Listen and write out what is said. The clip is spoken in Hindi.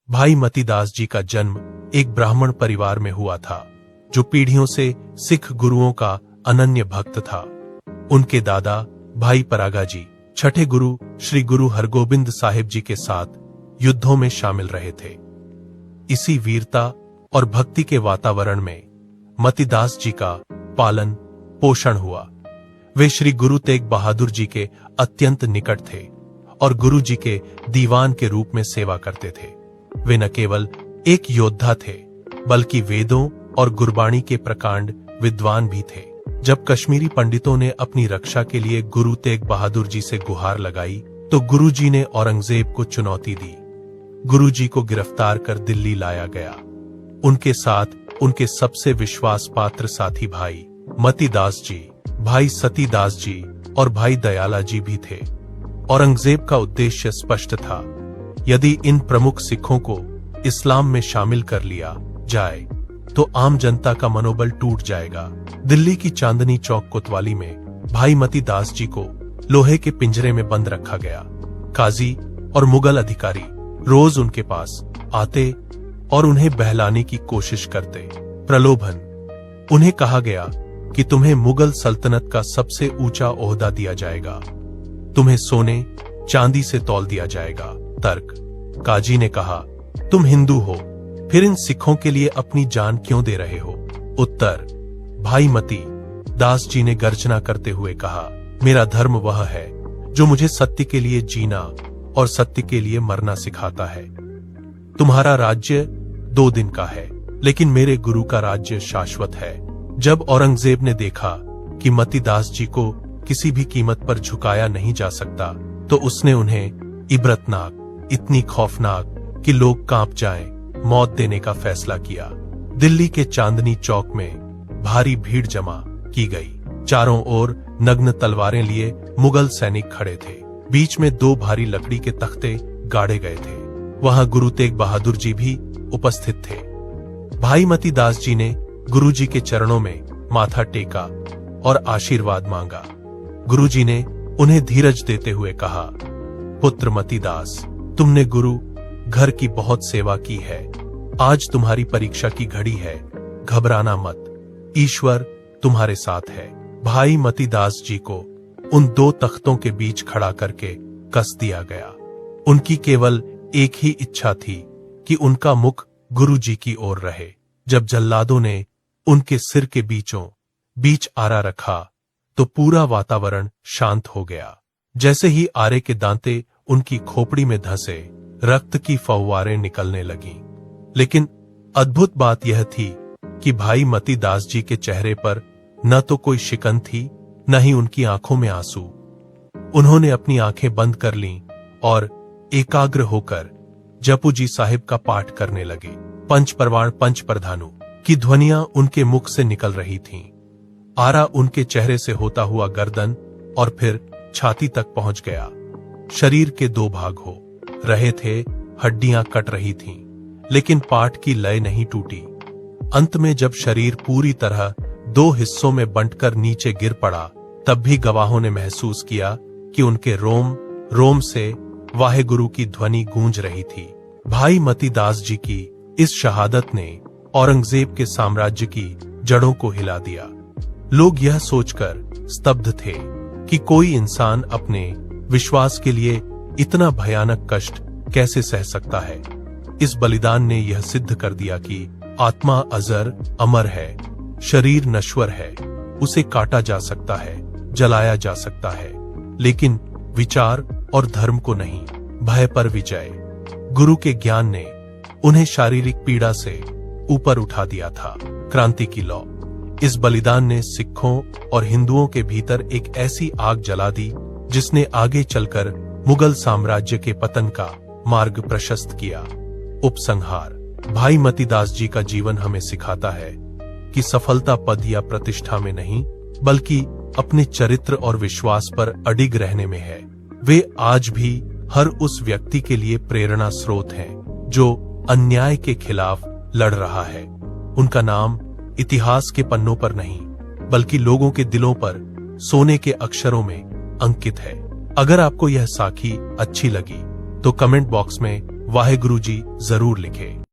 भाई मतीदास जी का जन्म एक ब्राह्मण परिवार में हुआ था, जो पीढ़ियों से सिख गुरुओं का अनन्य भक्त था। उनके दादा भाई परागा जी छठे गुरु श्री गुरु हरगोबिंद साहिब जी के साथ युद्धों में शामिल रहे थे। इसी वीरता और भक्ति के वातावरण में मतीदास जी का पालन पोषण हुआ। वे श्री गुरु तेग बहादुर जी के अत्यंत निकट थे और गुरु जी के दीवान के रूप में सेवा करते थे। वे न केवल एक योद्धा थे, बल्कि वेदों और गुरबाणी के प्रकांड विद्वान भी थे। जब कश्मीरी पंडितों ने अपनी रक्षा के लिए गुरु तेग बहादुर जी से गुहार लगाई, तो गुरु जी ने औरंगजेब को चुनौती दी। गुरु जी को गिरफ्तार कर दिल्ली लाया गया। उनके साथ उनके सबसे विश्वास पात्र साथी भाई मतीदास जी, भाई सतीदास जी और भाई दयाला जी भी थे। औरंगजेब का उद्देश्य स्पष्ट था, यदि इन प्रमुख सिखों को इस्लाम में शामिल कर लिया जाए तो आम जनता का मनोबल टूट जाएगा। दिल्ली की चांदनी चौक कोतवाली में भाई मतीदास जी को लोहे के पिंजरे में बंद रखा गया। काजी और मुगल अधिकारी रोज उनके पास आते और उन्हें बहलाने की कोशिश करते। प्रलोभन। उन्हें कहा गया कि तुम्हें मुगल सल्तनत का सबसे ऊंचा ओहदा दिया जाएगा, तुम्हें सोने चांदी से तौल दिया जाएगा। तर्क। काजी ने कहा, तुम हिंदू हो, फिर इन सिखों के लिए अपनी जान क्यों दे रहे हो? उत्तर। भाई मती दास जी ने गर्जना करते हुए कहा, मेरा धर्म वह है जो मुझे सत्य के लिए जीना और सत्य के लिए मरना सिखाता है। तुम्हारा राज्य 2 दिन का है, लेकिन मेरे गुरु का राज्य शाश्वत है। जब औरंगजेब ने देखा कि मतीदास जी को किसी भी कीमत पर झुकाया नहीं जा सकता, तो उसने उन्हें इबरतनाक, इतनी खौफनाक कि लोग कांप जाएं, मौत देने का फैसला किया। दिल्ली के चांदनी चौक में भारी भीड़ जमा की गई। चारों ओर नग्न तलवारें लिए मुगल सैनिक खड़े थे। बीच में 2 भारी लकड़ी के तख्ते गाड़े गए थे। वहां गुरु तेग बहादुर जी भी उपस्थित थे। भाई मतीदास जी ने गुरु जी के चरणों में माथा टेका और आशीर्वाद मांगा। गुरु जी ने उन्हें धीरज देते हुए कहा, पुत्र मतीदास, तुमने गुरु घर की बहुत सेवा की है। आज तुम्हारी परीक्षा की घड़ी है, घबराना मत, ईश्वर तुम्हारे साथ है। भाई मतीदास जी को उन 2 तख्तों के बीच खड़ा करके कस दिया गया। उनकी केवल एक ही इच्छा थी कि उनका मुख गुरु जी की ओर रहे। जब जल्लादों ने उनके सिर के बीच आरा रखा, तो पूरा वातावरण शांत हो गया। जैसे ही आरे के दांते उनकी खोपड़ी में धंसे, रक्त की फव्वारें निकलने लगीं। लेकिन अद्भुत बात यह थी कि भाई मतीदास जी के चेहरे पर न तो कोई शिकन थी, न ही उनकी आंखों में आंसू। उन्होंने अपनी आंखें बंद कर लीं और एकाग्र होकर जपू जी साहिब का पाठ करने लगे। पंच परवाण पंच प्रधानु की ध्वनियां उनके मुख से निकल रही थीं। आरा उनके चेहरे से होता हुआ गर्दन और फिर छाती तक पहुंच गया। शरीर के 2 भाग हो रहे थे, हड्डियां कट रही थीं, लेकिन पाठ की लय नहीं टूटी। अंत में जब शरीर पूरी तरह 2 हिस्सों में बंटकर नीचे गिर पड़ा, तब भी गवाहों ने महसूस किया कि उनके रोम रोम से वाहेगुरु की ध्वनि गूंज रही थी। भाई मतीदास जी की इस शहादत ने औरंगजेब के साम्राज्य की जड़ों को हिला दिया। लोग यह सोचकर स्तब्ध थे कि कोई इंसान अपने विश्वास के लिए इतना भयानक कष्ट कैसे सह सकता है। इस बलिदान ने यह सिद्ध कर दिया कि आत्मा अजर अमर है, शरीर नश्वर है, उसे काटा जा सकता है, जलाया जा सकता है, लेकिन विचार और धर्म को नहीं। भय पर विजय। गुरु के ज्ञान ने उन्हें शारीरिक पीड़ा से ऊपर उठा दिया था। क्रांति की लौ। इस बलिदान ने सिखों और हिंदुओं के भीतर एक ऐसी आग जला दी जिसने आगे चलकर मुगल साम्राज्य के पतन का मार्ग प्रशस्त किया। उपसंहार। भाई मतीदास जी का जीवन हमें सिखाता है कि सफलता पद या प्रतिष्ठा में नहीं, बल्कि अपने चरित्र और विश्वास पर अडिग रहने में है। वे आज भी हर उस व्यक्ति के लिए प्रेरणा स्रोत हैं जो अन्याय के खिलाफ लड़ रहा है। उनका नाम इतिहास के पन्नों पर नहीं, बल्कि लोगों के दिलों पर सोने के अक्षरों में अंकित है। अगर आपको यह साखी अच्छी लगी तो कमेंट बॉक्स में वाहेगुरु जी जरूर लिखें।